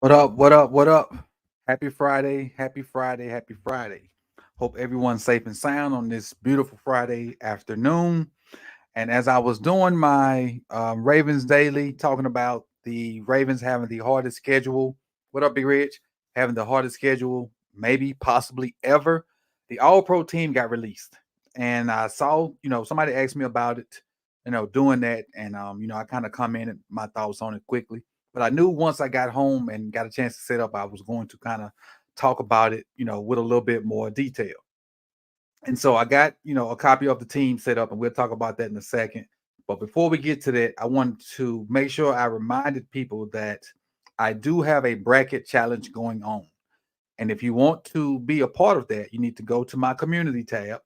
What up? What up? What up? Happy Friday. Happy Friday. Happy Friday. Hope everyone's safe and sound on this beautiful Friday afternoon. And as I was doing my Ravens Daily, talking about the Ravens having the hardest schedule. What up, Big Rich? Having the hardest schedule, maybe, possibly ever. The All Pro team got released. And I saw, somebody asked me about it, doing that. And, I kind of commented my thoughts on it quickly. But I knew once I got home and got a chance to set up, I was going to kind of talk about it, with a little bit more detail. And so I got, a copy of the team set up, and we'll talk about that in a second. But before we get to that, I wanted to make sure I reminded people that I do have a bracket challenge going on. And if you want to be a part of that, you need to go to my community tab,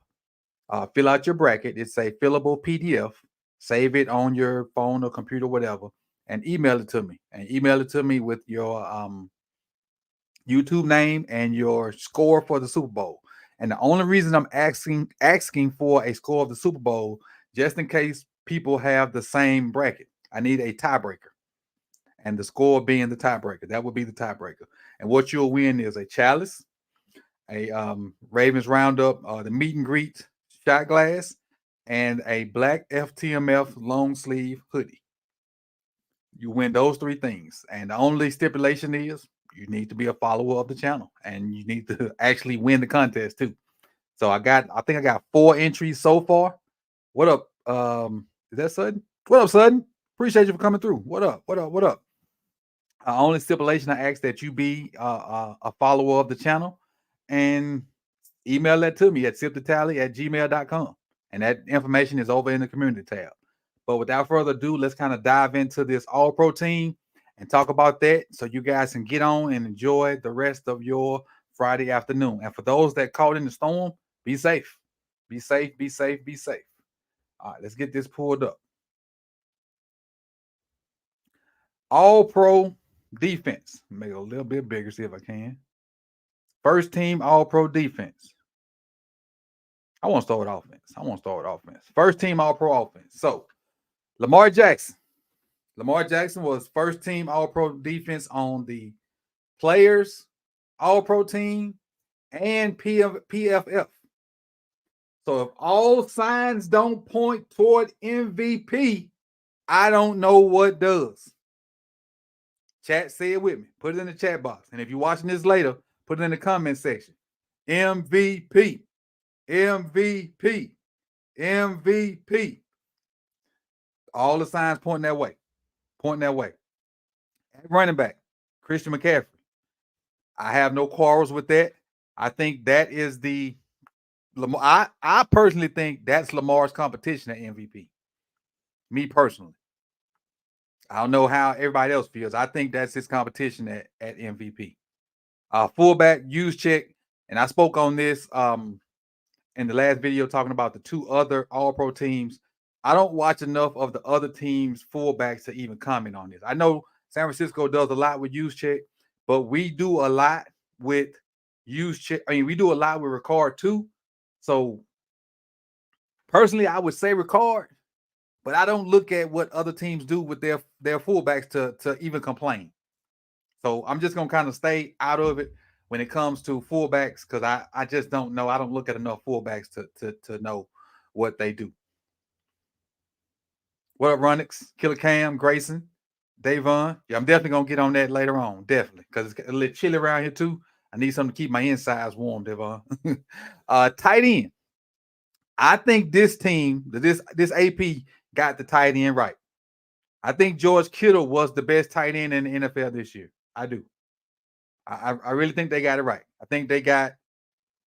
fill out your bracket. It's a fillable PDF. Save it on your phone or computer, whatever, and email it to me. And email it to me with your YouTube name and your score for the Super Bowl. And the only reason I'm asking for a score of the Super Bowl, just in case people have the same bracket, I need a tiebreaker. And the score being the tiebreaker, that would be the tiebreaker. And what you'll win is a chalice, a Ravens Roundup, the meet and greet shot glass, and a black FTMF long sleeve hoodie. You win those three things. And the only stipulation is you need to be a follower of the channel and you need to actually win the contest too. So I think I got 4 entries so far. What up? Is that Sudden? What up, Sudden? Appreciate you for coming through. What up? What up? What up? Only stipulation I ask that you be a follower of the channel and email that to me at sipthetally@gmail.com. And that information is over in the community tab. But without further ado, let's kind of dive into this all pro team and talk about that so you guys can get on and enjoy the rest of your Friday afternoon. And for those that caught in the storm, be safe. Be safe, be safe, be safe. All right, let's get this pulled up. All pro defense. Make it a little bit bigger, see if I can. First team all pro defense. I want to start with offense. First team all pro offense. So Lamar Jackson. Lamar Jackson was first team all pro defense on the players, all pro team, and PFF. So if all signs don't point toward MVP, I don't know what does. Chat, say it with me. Put it in the chat box. And if you're watching this later, put it in the comment section. MVP. MVP. MVP. All the signs pointing that way. Pointing that way. Running back, Christian McCaffrey. I have no quarrels with that. I think that is the Lamar. I personally think that's Lamar's competition at MVP. Me personally. I don't know how everybody else feels. I think that's his competition at MVP. Fullback, use check. And I spoke on this in the last video talking about the 2 other all-pro teams. I don't watch enough of the other teams' fullbacks to even comment on this. I know San Francisco does a lot with use check, but we do a lot with use check. I mean, we do a lot with Ricard too. So personally, I would say Ricard, but I don't look at what other teams do with their fullbacks to even complain. So I'm just gonna kind of stay out of it when it comes to fullbacks because I just don't know. I don't look at enough fullbacks to know what they do. What up, Runix? Killer Cam, Grayson, Davon. Yeah, I'm definitely gonna get on that later on, definitely, because it's a little chilly around here too. I need something to keep my insides warm, Devon. Tight end. I think this team, this AP got the tight end right. I think George Kittle was the best tight end in the NFL this year. I do. I really think they got it right. I think they got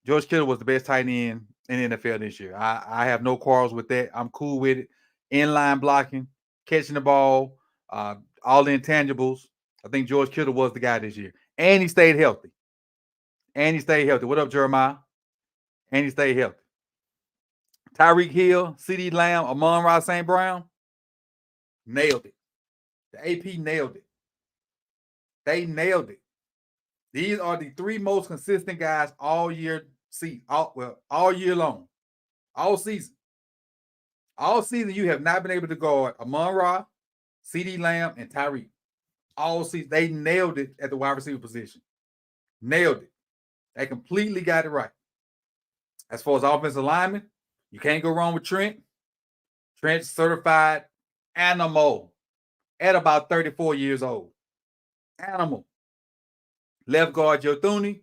George Kittle was the best tight end in the NFL this year. I have no quarrels with that. I'm cool with it. Inline blocking, catching the ball, all the intangibles. I think George Kittle was the guy this year. And he stayed healthy. What up, Jeremiah? And he stayed healthy. Tyreek Hill, CD Lamb, Amon-Ra St. Brown, nailed it. The AP nailed it. They nailed it. These are the 3 most consistent guys all year, all year long, all season. All season, you have not been able to guard Amon-Ra, CD Lamb, and Tyreek. all season. They nailed it at the wide receiver position. Nailed it. They completely got it right. As far as offensive lineman, you can't go wrong with Trent. Trent's certified animal at about 34 years old. Animal. Left guard Joe Thuney.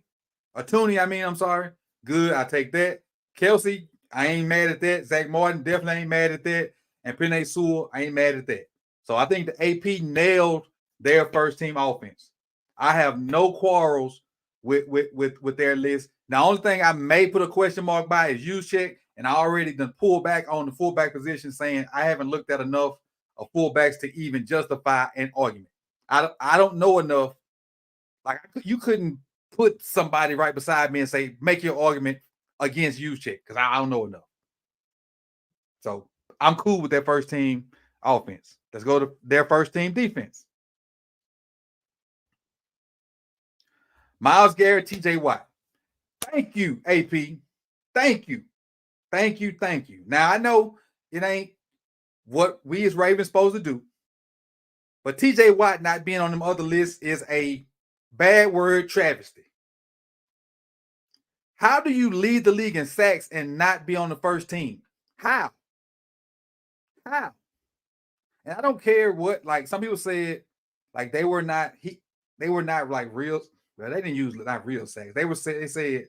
I'm sorry. Good, I take that. Kelsey, I ain't mad at that. Zach Martin, definitely ain't mad at that. And Penei Sewell, I ain't mad at that. So I think the AP nailed their first team offense. I have no quarrels with their list. The only thing I may put a question mark by is Juszczyk, and I already done pulled back on the fullback position, saying I haven't looked at enough of fullbacks to even justify an argument. I don't know enough. Like, you couldn't put somebody right beside me and say, make your argument against Juszczyk, because I don't know enough. So I'm cool with their first team offense. Let's go to their first team defense. Myles Garrett, TJ Watt. Thank you, AP. Thank you. Thank you. Thank you. Now, I know it ain't what we as Ravens supposed to do, but TJ Watt not being on them other lists is a bad word travesty. How do you lead the league in sacks and not be on the first team? How? How? And I don't care what, like, some people said, like, they were not like real. Well, they didn't use not real sacks. They said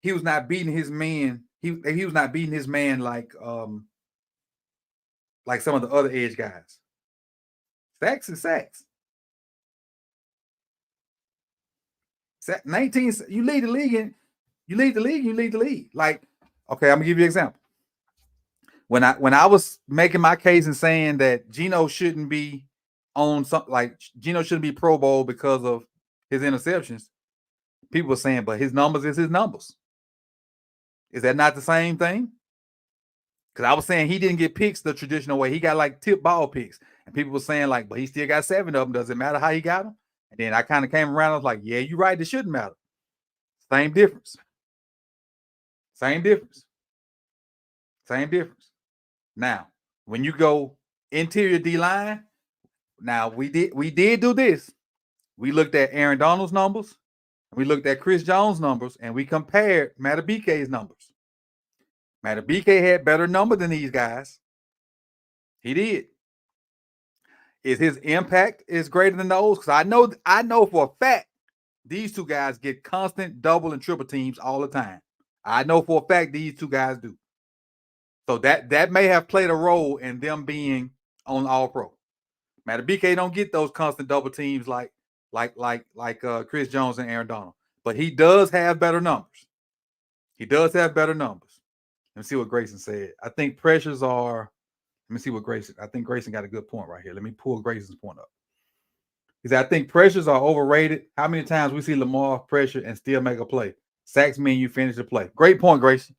he was not beating his man. He was not beating his man like some of the other edge guys. Sacks and sacks. 19, you lead the league and you lead the league. Like, okay, I'm gonna give you an example. When I was making my case and saying that Geno shouldn't be on something, like Geno shouldn't be Pro Bowl because of his interceptions, people were saying, but his numbers is his numbers. Is that not the same thing? Because I was saying he didn't get picks the traditional way. He got like tip ball picks. And people were saying, like, but he still got 7 of them. Does it matter how he got them? And then I kind of came around. I was like, yeah, you're right. It shouldn't matter. Same difference. Same difference. Same difference. Now, when you go interior D-line, now we did do this. We looked at Aaron Donald's numbers. We looked at Chris Jones' numbers, and we compared Matabike's numbers. Matabike had better number than these guys. He did. Is his impact is greater than those? Because I know for a fact these two guys get constant double and triple teams all the time. I know for a fact these two guys do. So that may have played a role in them being on All Pro. Matabike don't get those constant double teams like Chris Jones and Aaron Donald, but he does have better numbers. He does have better numbers. Let me see what Grayson said. I think pressures are. Let me see what Grayson. I think Grayson got a good point right here. Let me pull Grayson's point up. He said, I think pressures are overrated. How many times we see Lamar pressure and still make a play? Sacks mean you finish the play. Great point, Grayson.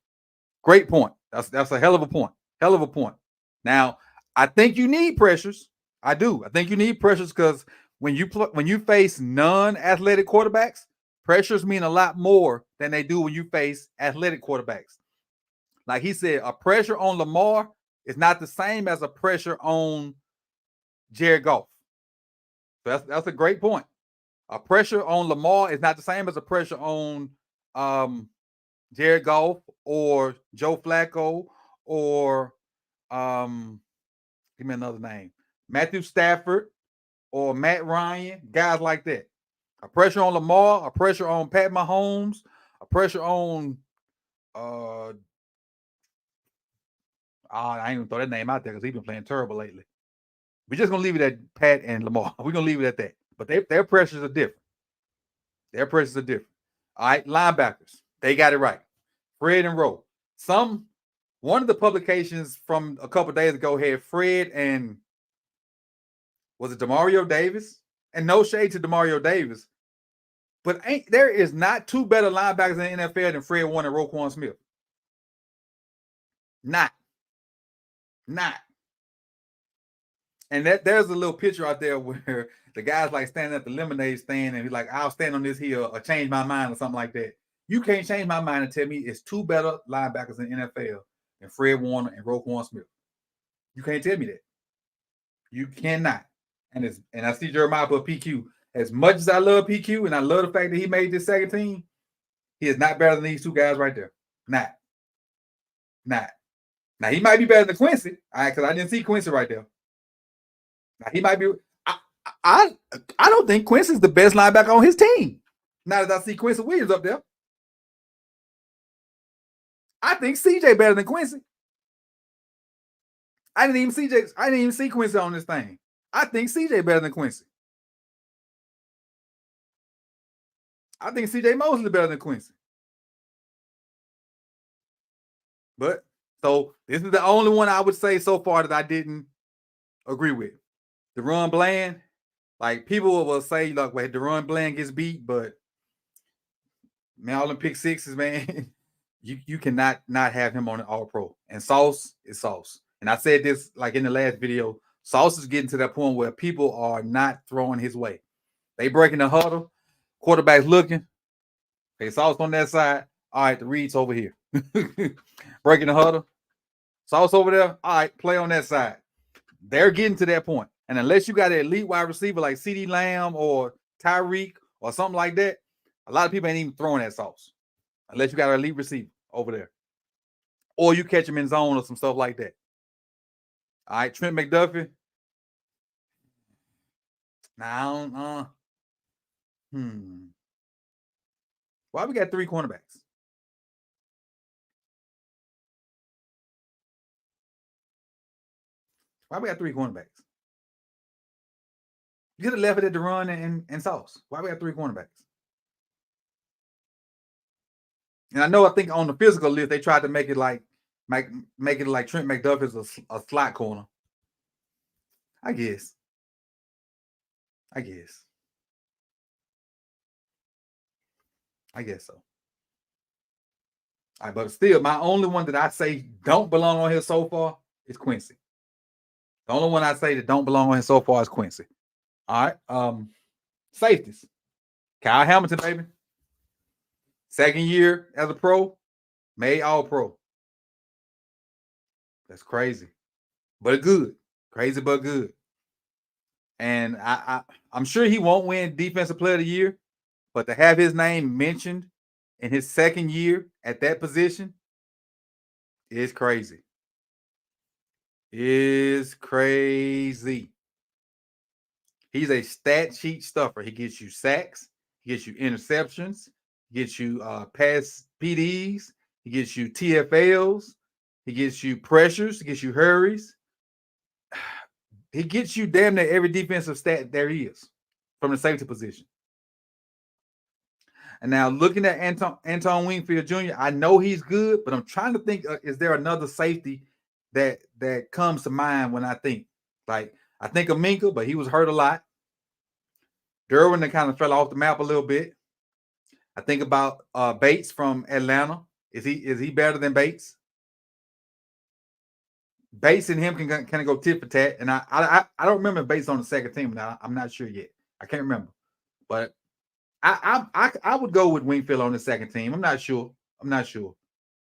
Great point. That's a hell of a point. Hell of a point. Now, I think you need pressures. I do. I think you need pressures because when you face non-athletic quarterbacks, pressures mean a lot more than they do when you face athletic quarterbacks. Like he said, a pressure on Lamar is not the same as a pressure on Jared Goff. So that's a great point. A pressure on Lamar is not the same as a pressure on Jared Goff or Joe Flacco or give me another name, Matthew Stafford or Matt Ryan, guys like that. A pressure on Lamar, a pressure on Pat Mahomes, a pressure on I ain't even throw that name out there because he's been playing terrible lately. We're just gonna leave it at Pat and Lamar. We're gonna leave it at that. But their pressures are different. Their pressures are different. All right, linebackers, they got it right. Fred and Rowe. One of the publications from a couple days ago had Fred and was it Demario Davis? And no shade to Demario Davis, but there is not two better linebackers in the NFL than Fred Warner and Roquan Smith. Not. And there's a little picture out there where the guy's like standing at the lemonade stand and he's like, I'll stand on this hill or change my mind or something like that. You can't change my mind and tell me it's two better linebackers in the NFL than Fred Warner and Roquan Smith. You can't tell me that. You cannot. And I see Jeremiah put PQ. As much as I love PQ and I love the fact that he made this second team, he is not better than these two guys right there. Not. Now he might be better than Quincy, all right, because I didn't see Quincy right there. Now he might be. I don't think Quincy's the best linebacker on his team. Now that I see Quincy Williams up there, I think CJ better than Quincy. I didn't even see Quincy on this thing. I think CJ better than Quincy. I think CJ Mosley better than Quincy. But so this is the only one I would say so far that I didn't agree with. DaRon Bland, like people will say, like, well, DaRon Bland gets beat, but man, all them pick sixes, man, you cannot not have him on an all pro. And Sauce is Sauce. And I said this like in the last video, Sauce is getting to that point where people are not throwing his way. They breaking the huddle, quarterback's looking. Okay, Sauce on that side. All right, the Reed's over here. Breaking the huddle. Sauce over there. All right, play on that side. They're getting to that point. And unless you got an elite wide receiver like CeeDee Lamb or Tyreek or something like that, a lot of people ain't even throwing that Sauce. Unless you got an elite receiver over there. Or you catch him in zone or some stuff like that. All right, Trent McDuffie. Now, why we got three cornerbacks? Why we got three cornerbacks? You could have left it at DaRon and Sauce. Why we got three cornerbacks? And I think on the physical list they tried to make it like Trent McDuffie is a slot corner. I guess. I guess so. All right, but still, my only one that I say don't belong on here so far is Quincy. The only one I say that don't belong on here so far is Quincy. All right. Safeties. Kyle Hamilton, baby. Second year as a pro, made all pro. That's crazy. But good. Crazy but good. And I'm sure he won't win Defensive Player of the Year, but to have his name mentioned in his second year at that position is crazy. Is crazy. He's a stat sheet stuffer. He gets you sacks, he gets you interceptions, he gets you pass PDs, he gets you TFLs, he gets you pressures, he gets you hurries. He gets you damn near every defensive stat there is from the safety position. And now looking at Anton Wingfield Jr., I know he's good, but I'm trying to think, is there another safety that comes to mind when I think? Like, I think of Minka, but he was hurt a lot. Derwin that kind of fell off the map a little bit. I think about Bates from Atlanta. Is he better than Bates? Bates and him can kind of go tit for tat, and I don't remember Bates on the second team. Now I'm not sure yet. I can't remember, but I would go with Wingfield on the second team. I'm not sure,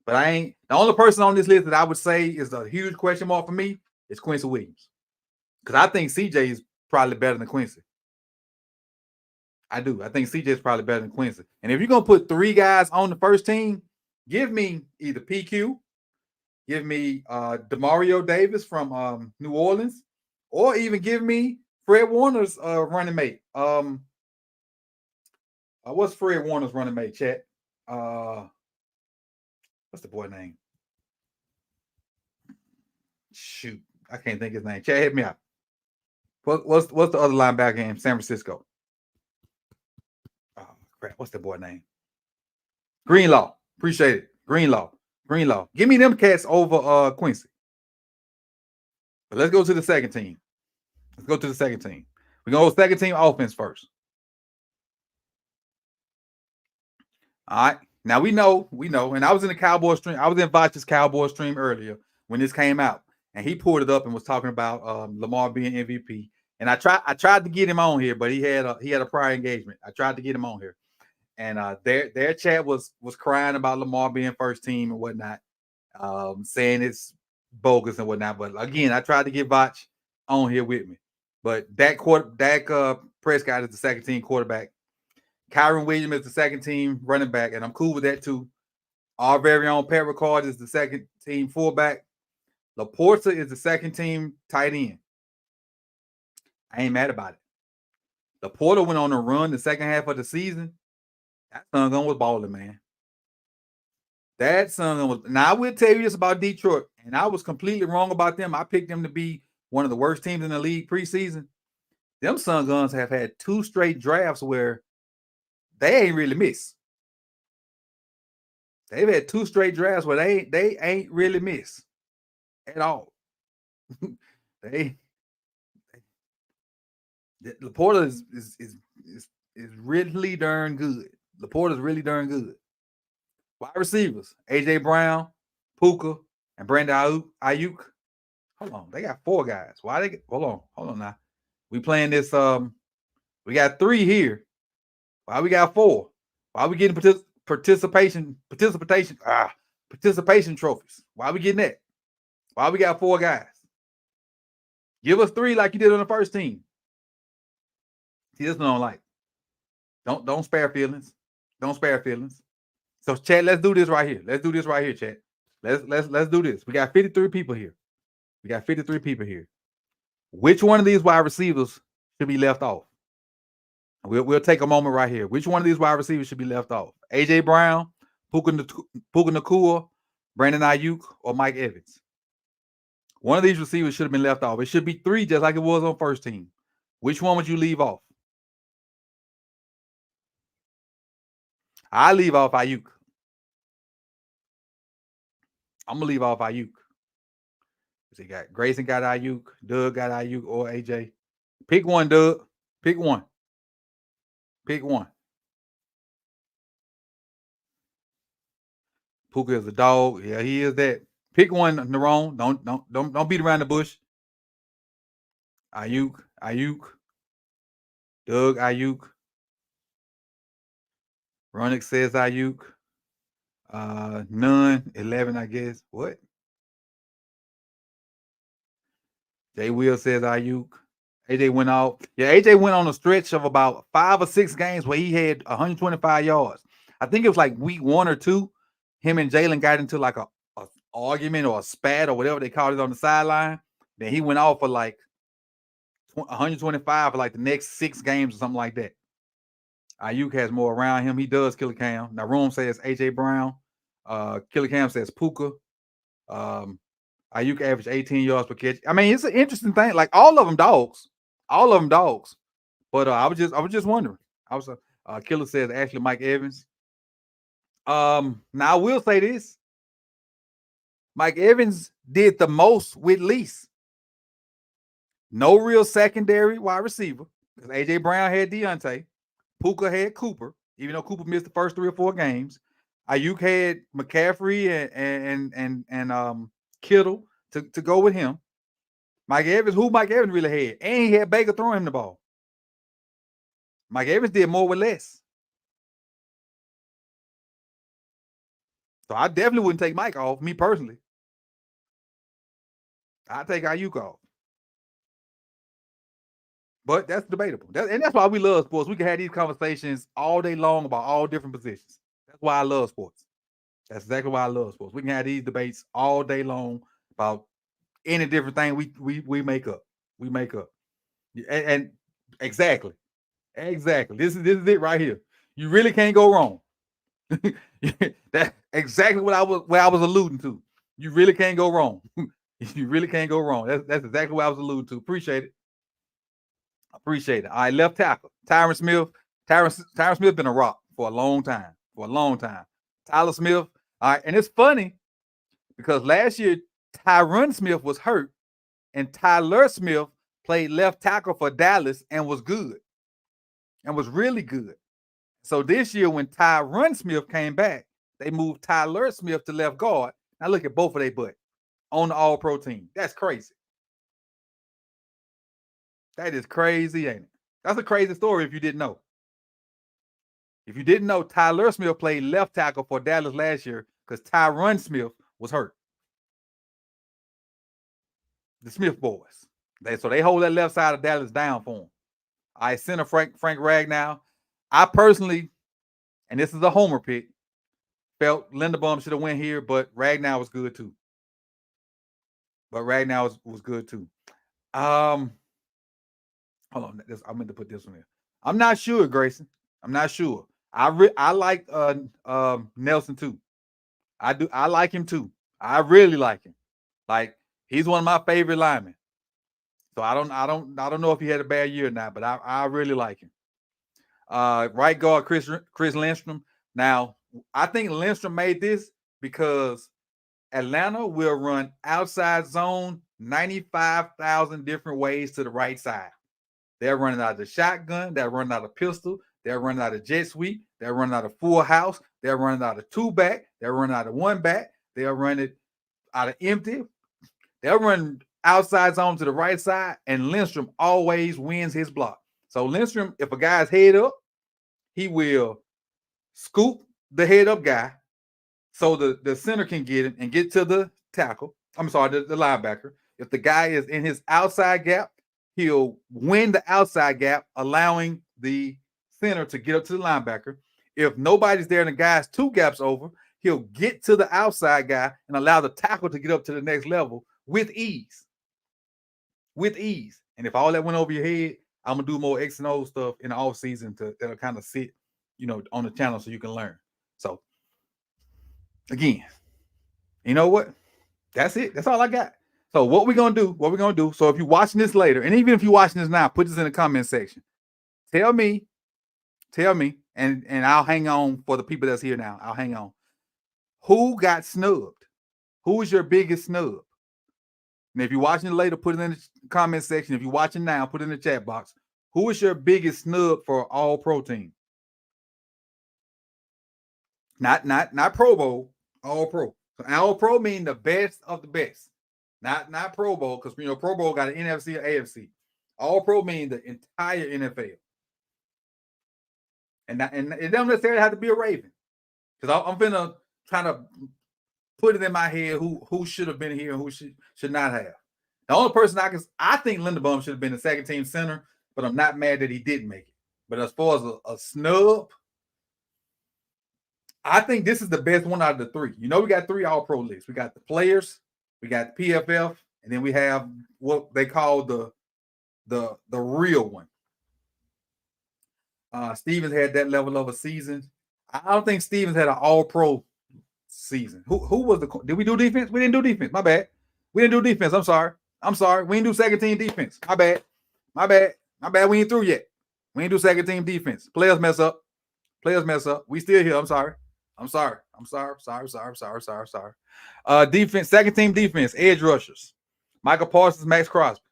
but I ain't the only person on this list that I would say is a huge question mark for me is Quincy Williams, because I think CJ is probably better than Quincy. I do. I think CJ is probably better than Quincy. And if you're gonna put three guys on the first team, give me either PQ. Give me Demario Davis from New Orleans, or even give me Fred Warner's running mate. What's Fred Warner's running mate, chat? What's the boy name? Shoot, I can't think his name. Chat, hit me out. What's the other linebacker in San Francisco? Oh crap, what's the boy name? Greenlaw. Appreciate it. Greenlaw. Give me them cats over Quincy. But let's go to the second team. We're going to go second team offense first. All right. Now we know, and I was in the Cowboy stream. I was in Vach's Cowboy stream earlier when this came out, and he pulled it up and was talking about Lamar being MVP. And I tried to get him on here, but he had a prior engagement. I tried to get him on here. And their chat was crying about Lamar being first team and whatnot, saying it's bogus and whatnot. But again, I tried to get Vach on here with me. But Dak Prescott is the second team quarterback. Kyron Williams is the second team running back, and I'm cool with that too. Our very own Pat Ricard is the second team fullback. Laporta is the second team tight end. I ain't mad about it. Laporta went on a run the second half of the season. That son gun was balling, man. That son gun was. Now I will tell you this about Detroit, and I was completely wrong about them. I picked them to be one of the worst teams in the league preseason. Them son guns have had 2 straight drafts where they ain't really missed. They've had 2 straight drafts where they ain't really missed at all. Laporta is really darn good. Laporta's really darn good. Wide receivers: AJ Brown, Puka, and Brandon Ayuk. Hold on, they got 4 guys. Why they? Hold on now. We playing this. We got 3 here. Why we got 4? Why we getting participation trophies? Why we getting that? Why we got 4 guys? Give us 3 like you did on the first team. See, this one I don't like. Don't spare feelings. Don't spare feelings. So, chat, let's do this right here. Let's do this right here, chat. Let's do this. We got 53 people here. Which one of these wide receivers should be left off? We'll take a moment right here. Which one of these wide receivers should be left off? AJ Brown, Puka Nacua, Brandon Ayuk, or Mike Evans? One of these receivers should have been left off. It should be 3, just like it was on first team. Which one would you leave off? I leave off Ayuk. I'm gonna leave off Ayuk. So you got Grayson got Ayuk, Doug got Ayuk, or AJ. Pick one, Doug. Pick one. Puka is a dog. Yeah, he is that. Pick one, Nerone. Don't beat around the bush. Ayuk. Doug Ayuk. Ronix says Ayuk. None. 11, I guess. What? Jay Will says Ayuk. AJ went off. Yeah, AJ went on a stretch of about 5 or 6 games where he had 125 yards. I think it was like week 1 or 2. Him and Jalen got into like a argument or a spat or whatever they called it on the sideline. Then he went off for like 125 for like the next 6 games or something like that. Ayuk has more around him. He does Killer Cam. Now, Rome says AJ Brown. Killer Cam says Puka. Ayuk averaged 18 yards per catch. I mean, it's an interesting thing. Like all of them dogs. But I was just wondering. Killer says actually Mike Evans. Now I will say this. Mike Evans did the most with least. No real secondary wide receiver because AJ Brown had Deontay. Puka had Cooper, even though Cooper missed the first 3 or 4 games. Ayuk had McCaffrey and Kittle to go with him. Mike Evans really had, and he had Baker throwing him the ball. Mike Evans did more with less. So I definitely wouldn't take Mike off, me personally. I'd take Ayuk off. But that's debatable. And that's why we love sports. We can have these conversations all day long about all different positions. That's why I love sports. That's exactly why I love sports. We can have these debates all day long about any different thing we make up. We make up. And exactly. This is it right here. You really can't go wrong. That's exactly what I was alluding to. You really can't go wrong. You really can't go wrong. That's exactly what I was alluding to. Appreciate it. All right, left tackle. Tyron Smith. Tyron Smith been a rock for a long time. Tyler Smith. All right, and it's funny because last year Tyron Smith was hurt, and Tyler Smith played left tackle for Dallas and was good, and was really good. So this year when Tyron Smith came back, they moved Tyler Smith to left guard. Now look at both of their butt on the All-Pro team. That's crazy. That is crazy, ain't it? That's a crazy story if you didn't know. If you didn't know, Tyler Smith played left tackle for Dallas last year because Tyron Smith was hurt. The Smith boys. They hold that left side of Dallas down for him. I center Frank Ragnow. I personally, and this is a homer pick, felt Linderbaum should have went here, but Ragnow was good too. Was good too. Hold on, I meant to put this one in. I'm not sure, Grayson. I'm not sure. I like Nelson too. I do. I like him too. I really like him. Like he's one of my favorite linemen. So I don't know if he had a bad year or not, but I really like him. Right guard Chris Lindstrom. Now I think Lindstrom made this because Atlanta will run outside zone 95,000 different ways to the right side. They're running out of the shotgun. They're running out of pistol. They're running out of jet sweep. They're running out of full house. They're running out of two back. They're running out of one back. They're running out of empty. They're running outside zone to the right side, and Lindstrom always wins his block. So Lindstrom, if a guy's head up, he will scoop the head up guy so the center can get it and get to the tackle. I'm sorry, the linebacker. If the guy is in his outside gap, he'll win the outside gap, allowing the center to get up to the linebacker. If nobody's there and the guy's two gaps over, he'll get to the outside guy and allow the tackle to get up to the next level with ease. With ease. And if all that went over your head, I'm gonna do more X and O stuff in the off season that'll kind of sit, on the channel so you can learn. So again, you know what? That's it. That's all I got. So what we're gonna do? So if you're watching this later, and even if you're watching this now, put this in the comment section. Tell me, and I'll hang on for the people that's here now. I'll hang on. Who got snubbed? Who is your biggest snub? And if you're watching it later, put it in the comment section. If you're watching now, put it in the chat box. Who is your biggest snub for all pro team? Not Pro Bowl, all pro. So all pro mean the best of the best. Not Pro Bowl, because Pro Bowl got an NFC or AFC. All pro mean the entire NFL. And it doesn't necessarily have to be a Raven. Because I'm gonna try to put it in my head who should have been here and who should not have. The only person I think Linderbaum should have been the second team center, but I'm not mad that he didn't make it. But as far as a snub, I think this is the best one out of the three. We got three all pro lists. We got the players, we got the PFF, and then we have what they call the real one. Stevens had that level of a season. I don't think Stevens had an all pro season. Who was did we do defense? We didn't do defense. My bad. We didn't do defense. I'm sorry. We didn't do second team defense. My bad. We ain't through yet. We ain't do second team defense. Players mess up. We still here. I'm sorry. Defense, second team defense, edge rushers. Michael Parsons, Max Crosby.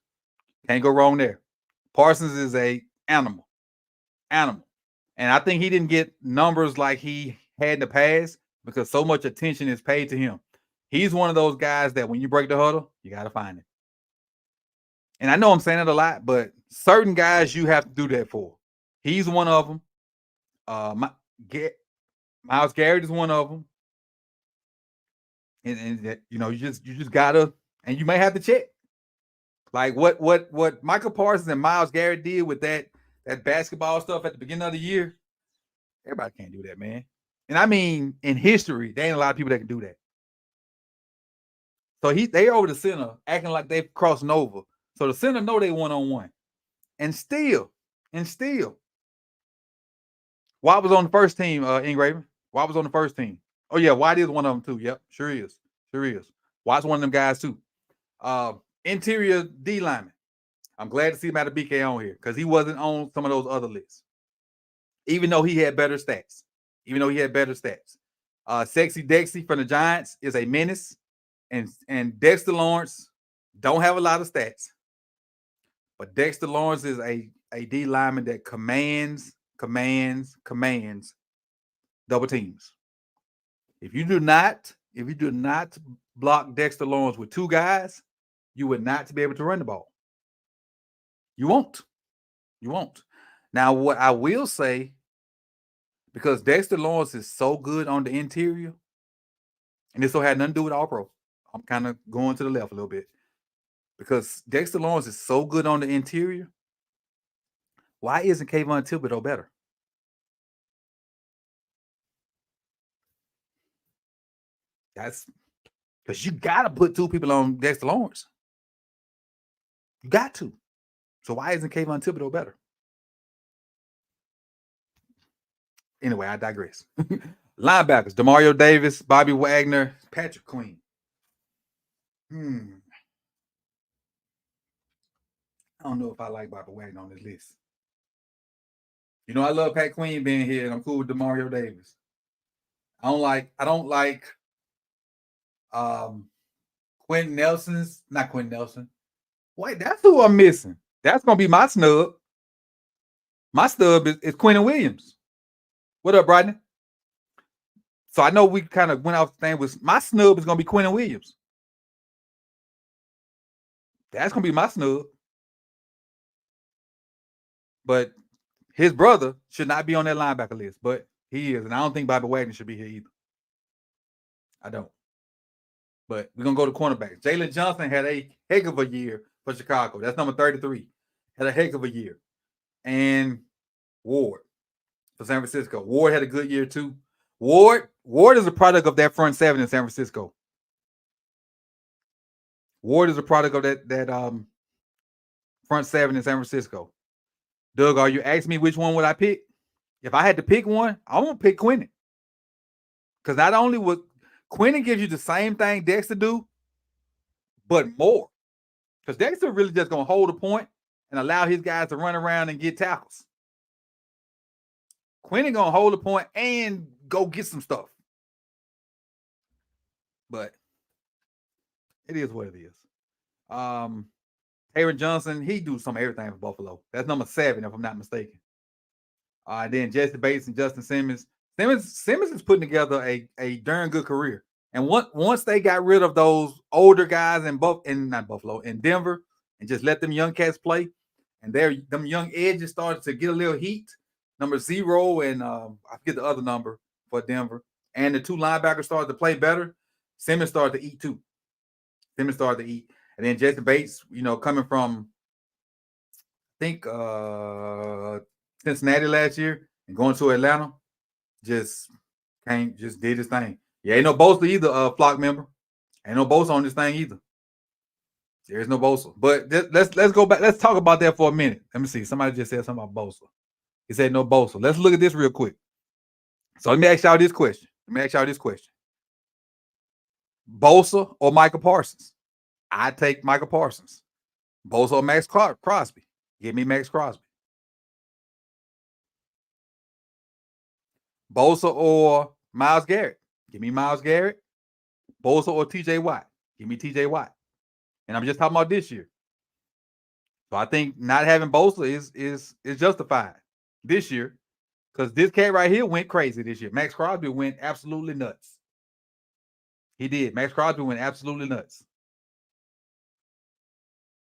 Can't go wrong there. Parsons is a animal. And I think he didn't get numbers like he had in the past because so much attention is paid to him. He's one of those guys that when you break the huddle, you got to find him. And I know I'm saying it a lot, but certain guys you have to do that for. He's one of them. Myles Garrett is one of them. And you just gotta, and you may have to check. Like what Michael Parsons and Myles Garrett did with that basketball stuff at the beginning of the year. Everybody can't do that, man. And I mean, in history, there ain't a lot of people that can do that. So they over the center acting like they're crossing over. So the center know they one-on-one. And still. Watt was on the first team, Ingraven. Watt was on the first team. Oh, yeah, Watt is one of them, too. Yep, sure is. Watt's one of them guys, too. Interior D lineman. I'm glad to see him at a BK on here because he wasn't on some of those other lists. Even though he had better stats. Sexy Dexy from the Giants is a menace. And Dexter Lawrence don't have a lot of stats. But Dexter Lawrence is a D lineman that commands double teams. If you do not block Dexter Lawrence with two guys, you would not be able to run the ball. You won't. Now, what I will say, because Dexter Lawrence is so good on the interior, and this don't have nothing to do with all pro. I'm kind of going to the left a little bit. because Dexter Lawrence is so good on the interior. Why isn't Kayvon Thibodeau better? That's because you got to put two people on Dexter Lawrence. You got to. So why isn't Kayvon Thibodeau better? Anyway, I digress. Linebackers: Demario Davis, Bobby Wagner, Patrick Queen. I don't know if I like Bobby Wagner on this list. You know, I love Pat Queen being here, and I'm cool with Demario Davis. I don't like Quentin Nelson's, not Quentin Nelson. Wait, that's who I'm missing. That's gonna be my snub. My snub is Quentin Williams. What up, Bryden? So I know we kind of went off the thing with my snub is gonna be Quentin Williams. That's gonna be my snub. But his brother should not be on that linebacker list, but he is, and I don't think Bobby Wagner should be here either. I don't. But we're gonna go to cornerback. Jalen Johnson had a heck of a year for Chicago. That's number 33. Had a heck of a year. And Ward for San Francisco. Ward had a good year too. Ward is a product of that front seven in San Francisco. Ward is a product of that front seven in San Francisco. Doug, are you asking me which one would I pick? If I had to pick one, I won't pick Quentin. Because not only would Quentin gives you the same thing Dexter do, but more. Because Dexter really just gonna hold a point and allow his guys to run around and get tackles. Quentin gonna hold a point and go get some stuff. But it is what it is. Aaron Johnson, he do some everything for Buffalo. That's number 7, if I'm not mistaken. Then Jesse Bates and Justin Simmons. Simmons is putting together a darn good career. And once they got rid of those older guys in Denver, and just let them young cats play, and them young edges started to get a little heat. Number 0 and I forget the other number for Denver, and the 2 linebackers started to play better. Simmons started to eat too. And then Jesse Bates, coming from I think Cincinnati last year and going to Atlanta, just did his thing. Yeah, ain't no Bosa either, flock member. Ain't no Bosa on this thing either. There's no Bosa. But let's go back. Let's talk about that for a minute. Let me see. Somebody just said something about Bosa. He said no Bosa. Let's look at this real quick. So let me ask y'all this question. Bosa or Michael Parsons? I take Michael Parsons. Bosa or Max Crosby? Give me Max Crosby. Bosa or Myles Garrett? Give me Myles Garrett. Bosa or TJ Watt? Give me TJ Watt. And I'm just talking about this year. So I think not having Bosa is justified this year, because this cat right here went crazy this year. Max Crosby went absolutely nuts. He did. Max Crosby went absolutely nuts.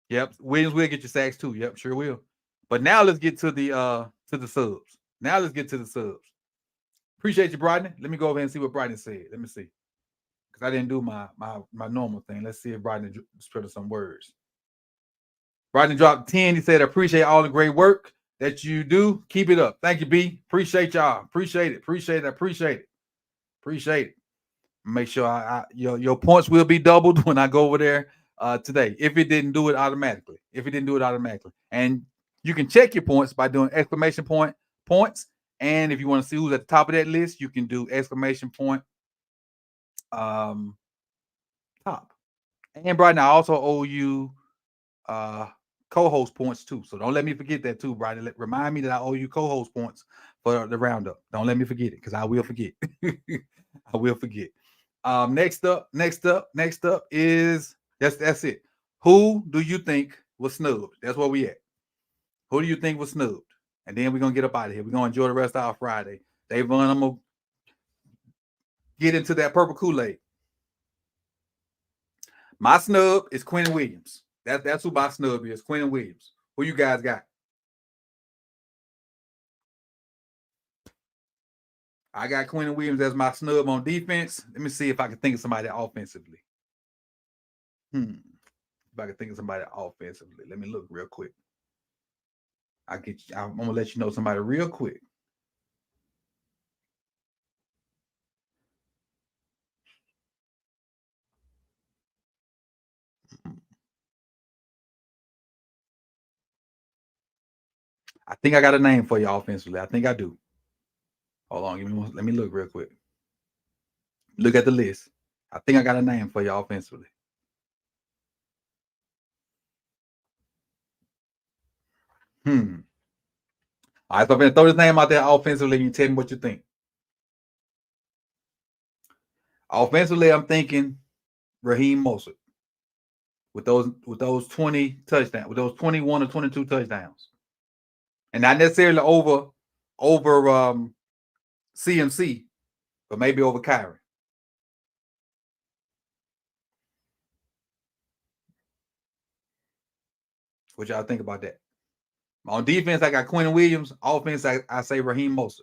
Yep. Williams will get your sacks too. Yep, sure will. But now let's get to the subs. Appreciate you, Bryden. Let me go over and see what Bryden said. Let me see. Because I didn't do my normal thing. Let's see if Bryden spread some words. Bryden dropped 10. He said, appreciate all the great work that you do. Keep it up. Thank you, B. Appreciate y'all. Appreciate it. Make sure your points will be doubled when I go over there today. If it didn't do it automatically. And you can check your points by doing exclamation point points. And if you want to see who's at the top of that list, you can do exclamation point top. And Brian, I also owe you co-host points too. So don't let me forget that too, Brian. Remind me that I owe you co-host points for the roundup. Don't let me forget it, because I will forget. Next up is that's it. Who do you think was snubbed? That's where we at. Who do you think was snubbed? And then we're gonna get up out of here. We're gonna enjoy the rest of our Friday. Davon, I'm gonna get into that purple Kool-Aid. My snub is Quentin Williams. That's who my snub is. Quentin Williams. Who you guys got? I got Quentin Williams as my snub on defense. Let me see if I can think of somebody offensively. If I can think of somebody offensively, let me look real quick. I'm gonna let you know somebody real quick. I think I got a name for you offensively. I think I do. Hold on, let me look real quick. Look at the list. I think I got a name for you offensively. All right, so I'm gonna throw this name out there offensively, and you tell me what you think. Offensively, I'm thinking Raheem Mostert with those 20 touchdowns, with those 21 or 22 touchdowns, and not necessarily over CMC, but maybe over Kyrie. What y'all think about that? On defense, I got Quentin Williams. Offense, I say Raheem Mostert.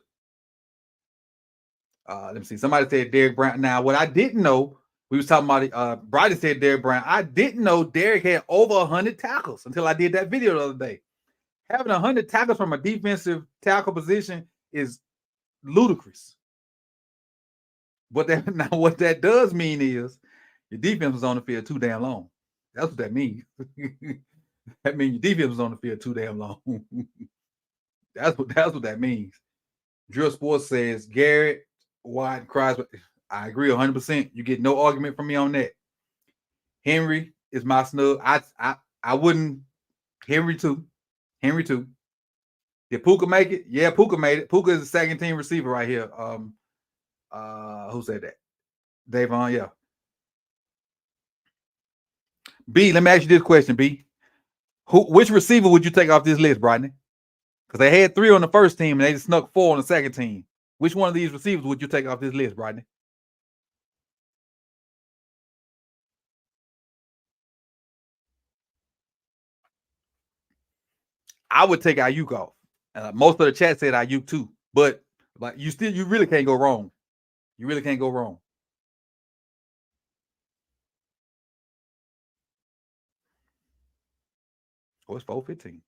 Let me see. Somebody said Derrick Brown. Now, what I didn't know, we was talking about Brodie said Derrick Brown. I didn't know Derrick had over 100 tackles until I did that video the other day. Having 100 tackles from a defensive tackle position is ludicrous. What that does mean is your defense was on the field too damn long. That's what that means. That means your defense was on the field too damn long. That's what that means. Drill Sports says Garrett, Watt, Crosby. I agree 100%. You get no argument from me on that. Henry is my snub. I wouldn't. Henry too. Did Puka make it? Yeah, Puka made it. Puka is the second team receiver right here. Who said that? Davon, yeah. B, let me ask you this question, B. Which receiver would you take off this list, Brodney? Because they had 3 on the first team and they just snuck 4 on the second team. Which one of these receivers would you take off this list, Brodney? I would take Ayuk off. Most of the chat said Ayuk too, but you really can't go wrong. You really can't go wrong. Oh, it's 4:15.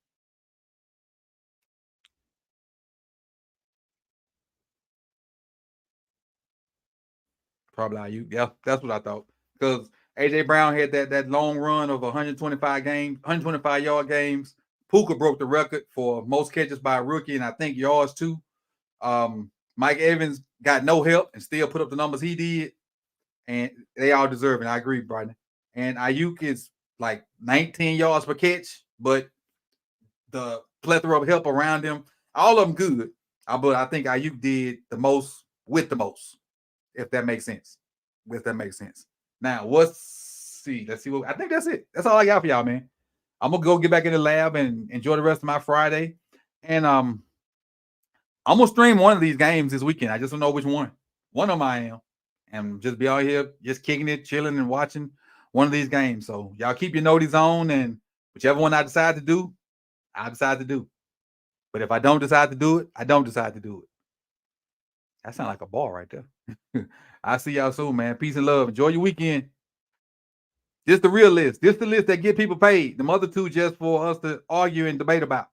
Probably Ayuk. Yeah, that's what I thought. Because AJ Brown had that long run of 125 yard games. Puka broke the record for most catches by a rookie, and I think yards too. Mike Evans got no help and still put up the numbers he did, and they all deserve it. I agree, Brian. And Ayuk is like 19 yards per catch, but the plethora of help around him, all of them good. But I think Ayuk did the most with the most, if that makes sense. Now, let's see what I think that's it. That's all I got for y'all, man. I'm gonna go get back in the lab and enjoy the rest of my Friday. And I'm gonna stream one of these games this weekend. I just don't know which one. One of them I am. And just be out here just kicking it, chilling, and watching one of these games. So y'all keep your noties on, and whichever one I decide to do, I decide to do. But if I don't decide to do it, I don't decide to do it. That sounds like a ball right there. I'll see y'all soon, man. Peace and love. Enjoy your weekend. This the real list. This the list that get people paid. The other two just for us to argue and debate about.